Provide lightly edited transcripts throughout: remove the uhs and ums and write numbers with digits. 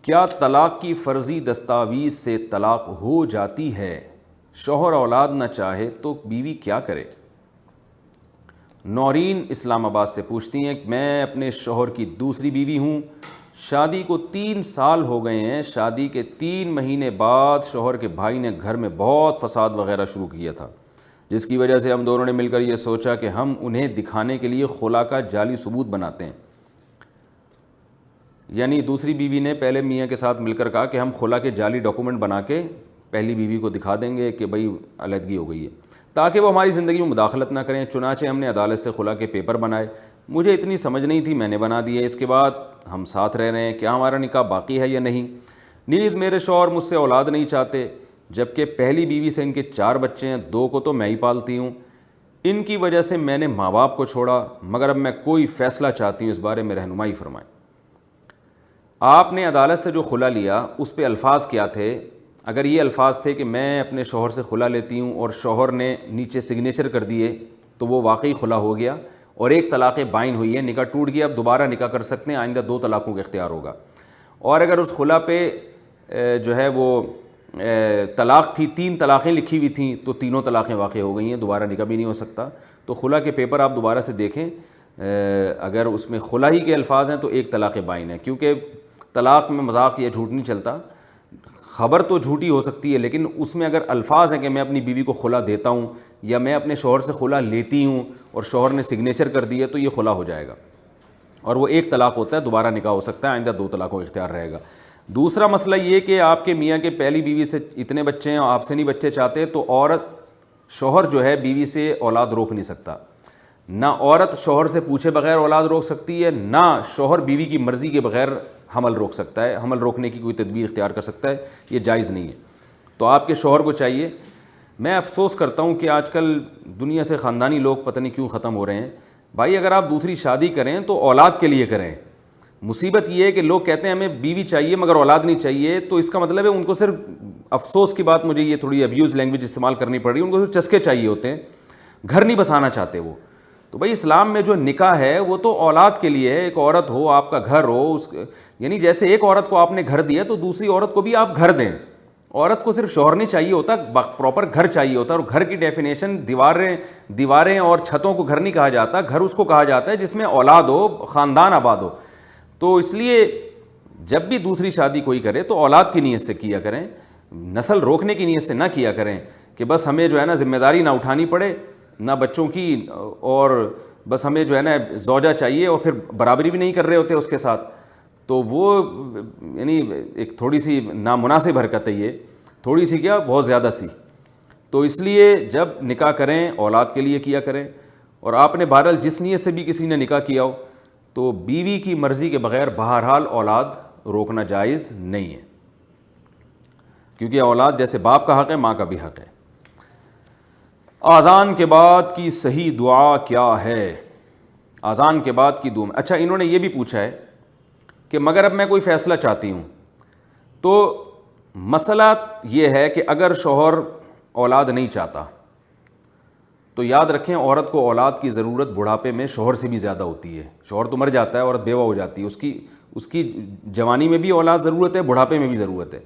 کیا طلاق کی فرضی دستاویز سے طلاق ہو جاتی ہے؟ شوہر اولاد نہ چاہے تو بیوی کیا کرے؟ نورین اسلام آباد سے پوچھتی ہیں کہ میں اپنے شوہر کی دوسری بیوی ہوں، شادی کو 3 سال ہو گئے ہیں، شادی کے 3 مہینے بعد شوہر کے بھائی نے گھر میں بہت فساد وغیرہ شروع کیا تھا، جس کی وجہ سے ہم دونوں نے مل کر یہ سوچا کہ ہم انہیں دکھانے کے لیے خلا کا جعلی ثبوت بناتے ہیں۔ یعنی دوسری بیوی نے پہلے میاں کے ساتھ مل کر کہا کہ ہم خلا کے جعلی ڈاکومنٹ بنا کے پہلی بیوی کو دکھا دیں گے کہ بھئی علیحدگی ہو گئی ہے، تاکہ وہ ہماری زندگی میں مداخلت نہ کریں۔ چنانچہ ہم نے عدالت سے خلا کے پیپر بنائے، مجھے اتنی سمجھ نہیں تھی، میں نے بنا دیے۔ اس کے بعد ہم ساتھ رہ رہے ہیں، کیا ہمارا نکاح باقی ہے یا نہیں؟ نیز میرے شوہر مجھ سے اولاد نہیں چاہتے، جبکہ پہلی بیوی سے ان کے 4 بچے ہیں، 2 کو تو میں ہی پالتی ہوں۔ ان کی وجہ سے میں نے ماں باپ کو چھوڑا، مگر اب میں کوئی فیصلہ چاہتی ہوں، اس بارے میں رہنمائی فرمائیں۔ آپ نے عدالت سے جو خلا لیا اس پہ الفاظ کیا تھے؟ اگر یہ الفاظ تھے کہ میں اپنے شوہر سے خلا لیتی ہوں اور شوہر نے نیچے سگنیچر کر دیے تو وہ واقعی خلا ہو گیا اور ایک طلاق بائن ہوئی ہے، نکاح ٹوٹ گیا، اب دوبارہ نکاح کر سکتے ہیں، آئندہ 2 طلاقوں کا اختیار ہوگا۔ اور اگر اس خلا پہ جو ہے وہ طلاق تھی، 3 طلاقیں لکھی ہوئی تھیں تو تینوں طلاقیں واقع ہو گئی ہیں، دوبارہ نکاح بھی نہیں ہو سکتا۔ تو خلا کے پیپر آپ دوبارہ سے دیکھیں، اگر اس میں خلا ہی کے الفاظ ہیں تو ایک طلاق بائن ہے، کیونکہ طلاق میں مذاق یا جھوٹ نہیں چلتا۔ خبر تو جھوٹی ہو سکتی ہے، لیکن اس میں اگر الفاظ ہیں کہ میں اپنی بیوی کو خلا دیتا ہوں یا میں اپنے شوہر سے خلا لیتی ہوں اور شوہر نے سگنیچر کر دی ہے تو یہ خلا ہو جائے گا، اور وہ ایک طلاق ہوتا ہے، دوبارہ نکاح ہو سکتا ہے، آئندہ 2 طلاقوں کا اختیار رہے گا۔ دوسرا مسئلہ یہ کہ آپ کے میاں کے پہلی بیوی سے اتنے بچے ہیں اور آپ سے نہیں بچے چاہتے، تو شوہر جو ہے بیوی سے اولاد روک نہیں سکتا۔ نہ عورت شوہر سے پوچھے بغیر اولاد روک سکتی ہے، نہ شوہر بیوی کی مرضی کے بغیر حمل روک سکتا ہے، حمل روکنے کی کوئی تدبیر اختیار کر سکتا ہے، یہ جائز نہیں ہے۔ تو آپ کے شوہر کو چاہیے، میں افسوس کرتا ہوں کہ آج کل دنیا سے خاندانی لوگ پتہ نہیں کیوں ختم ہو رہے ہیں۔ بھائی اگر آپ دوسری شادی کریں تو اولاد کے لیے کریں۔ مصیبت یہ ہے کہ لوگ کہتے ہیں ہمیں بیوی چاہیے مگر اولاد نہیں چاہیے، تو اس کا مطلب ہے ان کو صرف، افسوس کی بات مجھے یہ تھوڑی ابیوز لینگویج استعمال کرنی پڑ رہی ہے، ان کو صرف چسکے چاہیے ہوتے ہیں، گھر نہیں بسانا چاہتے وہ۔ تو بھائی اسلام میں جو نکاح ہے وہ تو اولاد کے لیے ہے، ایک عورت ہو، آپ کا گھر ہو، یعنی جیسے ایک عورت کو آپ نے گھر دیا تو دوسری عورت کو بھی آپ گھر دیں۔ عورت کو صرف شوہر نہیں چاہیے ہوتا، پراپر گھر چاہیے ہوتا ہے، اور گھر کی ڈیفینیشن دیواریں اور چھتوں کو گھر نہیں کہا جاتا، گھر اس کو کہا جاتا ہے جس میں اولاد ہو، خاندان آباد ہو۔ تو اس لیے جب بھی دوسری شادی کوئی کرے تو اولاد کی نیت سے کیا کریں، نسل روکنے کی نیت سے نہ کیا کریں کہ بس ہمیں جو ہے نا ذمہ داری نہ اٹھانی پڑے نہ بچوں کی، اور بس ہمیں جو ہے نا زوجہ چاہیے اور پھر برابری بھی نہیں کر رہے ہوتے اس کے ساتھ، تو وہ یعنی ایک تھوڑی سی نامناسب حرکت ہے، یہ تھوڑی سی کیا بہت زیادہ سی۔ تو اس لیے جب نکاح کریں اولاد کے لیے کیا کریں، اور آپ نے بہرحال جس نیت سے بھی کسی نے نکاح کیا ہو تو بیوی کی مرضی کے بغیر بہرحال اولاد روکنا جائز نہیں ہے، کیونکہ اولاد جیسے باپ کا حق ہے، ماں کا بھی حق ہے۔ اذان کے بعد کی صحیح دعا کیا ہے؟ اذان کے بعد کی دعا، اچھا انہوں نے یہ بھی پوچھا ہے کہ مگر اب میں کوئی فیصلہ چاہتی ہوں، تو مسئلہ یہ ہے کہ اگر شوہر اولاد نہیں چاہتا تو یاد رکھیں عورت کو اولاد کی ضرورت بڑھاپے میں شوہر سے بھی زیادہ ہوتی ہے۔ شوہر تو مر جاتا ہے، عورت بیوہ ہو جاتی ہے، اس کی جوانی میں بھی اولاد ضرورت ہے، بڑھاپے میں بھی ضرورت ہے۔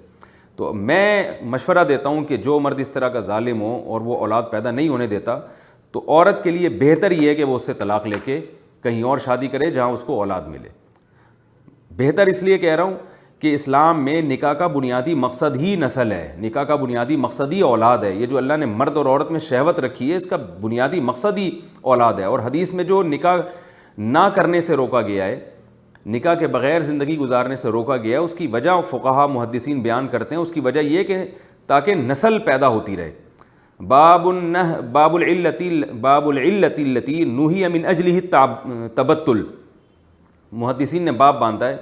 تو میں مشورہ دیتا ہوں کہ جو مرد اس طرح کا ظالم ہو اور وہ اولاد پیدا نہیں ہونے دیتا، تو عورت کے لیے بہتر یہ ہے کہ وہ اس سے طلاق لے کے کہیں اور شادی کرے جہاں اس کو اولاد ملے۔ بہتر اس لیے کہہ رہا ہوں کہ اسلام میں نکاح کا بنیادی مقصد ہی نسل ہے، نکاح کا بنیادی مقصد ہی اولاد ہے۔ یہ جو اللہ نے مرد اور عورت میں شہوت رکھی ہے، اس کا بنیادی مقصد ہی اولاد ہے۔ اور حدیث میں جو نکاح نہ کرنے سے روکا گیا ہے، نکاح کے بغیر زندگی گزارنے سے روکا گیا ہے، اس کی وجہ فقہا محدثین بیان کرتے ہیں۔ اس کی وجہ یہ کہ تاکہ نسل پیدا ہوتی رہے۔ باب العلت التی نہی من اجلہ التبتل، محدثین نے باب باندھا ہے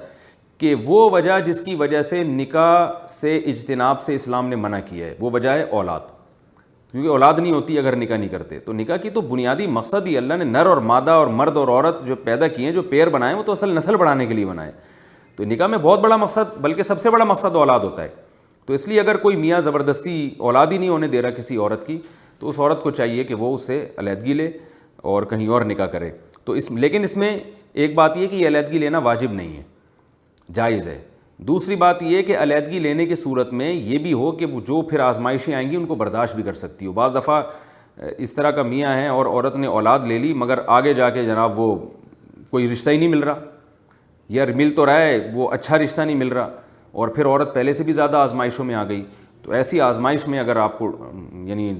کہ وہ وجہ جس کی وجہ سے نکاح سے اجتناب سے اسلام نے منع کیا ہے، وہ وجہ ہے اولاد، کیونکہ اولاد نہیں ہوتی اگر نکاح نہیں کرتے۔ تو نکاح کی تو بنیادی مقصد ہی اللہ نے نر اور مادہ اور مرد اور عورت جو پیدا کیے ہیں، جو پیر بنائے، وہ تو اصل نسل بڑھانے کے لیے بنائے۔ تو نکاح میں بہت بڑا مقصد، بلکہ سب سے بڑا مقصد اولاد ہوتا ہے۔ تو اس لیے اگر کوئی میاں زبردستی اولاد ہی نہیں ہونے دے رہا کسی عورت کی، تو اس عورت کو چاہیے کہ وہ اس سے علیحدگی لے اور کہیں اور نکاح کرے۔ تو لیکن اس میں ایک بات یہ کہ یہ علیحدگی لینا واجب نہیں ہے، جائز ہے۔ دوسری بات یہ کہ علیحدگی لینے کی صورت میں یہ بھی ہو کہ وہ جو پھر آزمائشیں آئیں گی ان کو برداشت بھی کر سکتی ہو. بعض دفعہ اس طرح کا میاں ہے اور عورت نے اولاد لے لی مگر آگے جا کے جناب وہ کوئی رشتہ ہی نہیں مل رہا، یا مل تو رہا ہے وہ اچھا رشتہ نہیں مل رہا، اور پھر عورت پہلے سے بھی زیادہ آزمائشوں میں آ گئی. تو ایسی آزمائش میں اگر آپ کو یعنی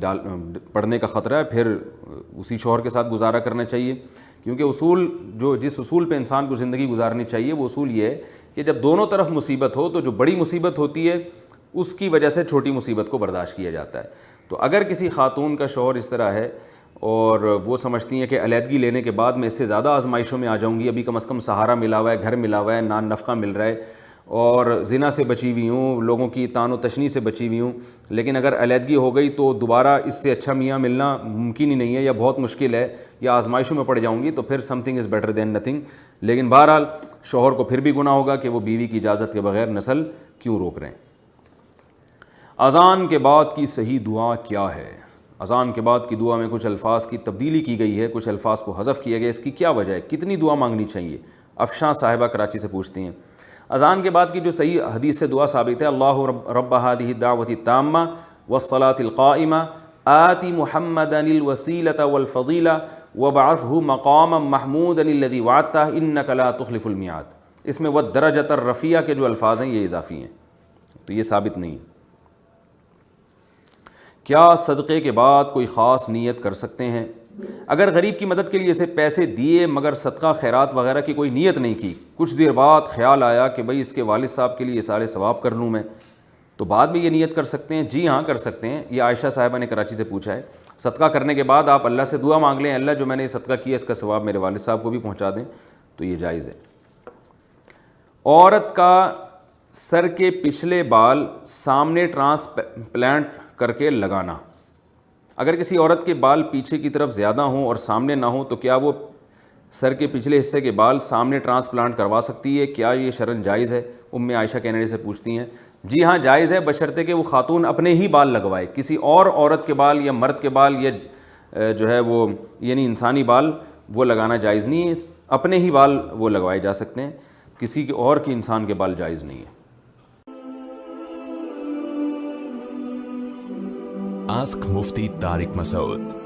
پڑھنے کا خطرہ ہے پھر اسی شوہر کے ساتھ گزارا کرنا چاہیے. کیونکہ اصول جس اصول پہ انسان کو زندگی گزارنی چاہیے وہ اصول یہ ہے کہ جب دونوں طرف مصیبت ہو تو جو بڑی مصیبت ہوتی ہے اس کی وجہ سے چھوٹی مصیبت کو برداشت کیا جاتا ہے. تو اگر کسی خاتون کا شوہر اس طرح ہے اور وہ سمجھتی ہیں کہ علیحدگی لینے کے بعد میں اس سے زیادہ آزمائشوں میں آ جاؤں گی، ابھی کم از کم سہارا ملا ہوا ہے، گھر ملا ہوا ہے، نان نفقہ مل رہا ہے اور زنا سے بچی ہوئی ہوں، لوگوں کی طعن و تشنیع سے بچی ہوئی ہوں، لیکن اگر علیحدگی ہو گئی تو دوبارہ اس سے اچھا میاں ملنا ممکن ہی نہیں ہے یا بہت مشکل ہے یا آزمائشوں میں پڑ جاؤں گی، تو پھر some thing is better than nothing. لیکن بہرحال شوہر کو پھر بھی گناہ ہوگا کہ وہ بیوی کی اجازت کے بغیر نسل کیوں روک رہے ہیں. اذان کے بعد کی صحیح دعا کیا ہے؟ اذان کے بعد کی دعا میں کچھ الفاظ کی تبدیلی کی گئی ہے، کچھ الفاظ کو حذف کیا گیا، اس کی کیا وجہ ہے؟ کتنی دعا مانگنی چاہیے؟ افشاں صاحبہ کراچی سے پوچھتی ہیں. اذان کے بعد کی جو صحیح حدیث سے دعا ثابت ہے، اللہ رب هذه الدعوة التامة والصلاة القائمة آت محمدا الوسیلة والفضیلة وابعثه مقاما محمودا الذی وعدته انک لا تخلف الميعاد. اس میں والدرجة الرفیعہ کے جو الفاظ ہیں یہ اضافی ہیں، تو یہ ثابت نہیں ہے. کیا صدقے کے بعد کوئی خاص نیت کر سکتے ہیں؟ اگر غریب کی مدد کے لیے اسے پیسے دیے مگر صدقہ خیرات وغیرہ کی کوئی نیت نہیں کی، کچھ دیر بعد خیال آیا کہ بھئی اس کے والد صاحب کے لیے اثار ثواب کر لوں میں، تو بعد میں یہ نیت کر سکتے ہیں؟ جی ہاں کر سکتے ہیں. یہ عائشہ صاحبہ نے کراچی سے پوچھا ہے. صدقہ کرنے کے بعد آپ اللہ سے دعا مانگ لیں، اللہ جو میں نے صدقہ کیا اس کا ثواب میرے والد صاحب کو بھی پہنچا دیں، تو یہ جائز ہے. عورت کا سر کے پچھلے بال سامنے ٹرانسپلانٹ کر کے لگانا. اگر کسی عورت کے بال پیچھے کی طرف زیادہ ہوں اور سامنے نہ ہوں تو کیا وہ سر کے پچھلے حصے کے بال سامنے ٹرانسپلانٹ کروا سکتی ہے؟ کیا یہ شرعاً جائز ہے؟ عائشہ کینیڈا سے پوچھتی ہیں. جی ہاں جائز ہے، بشرطے کہ وہ خاتون اپنے ہی بال لگوائے، کسی اور عورت کے بال یا مرد کے بال یا جو ہے وہ یعنی انسانی بال وہ لگانا جائز نہیں ہے. اپنے ہی بال وہ لگوائے جا سکتے ہیں، کسی اور کی انسان کے بال جائز نہیں ہے. Ask Mufti Tariq Masoud.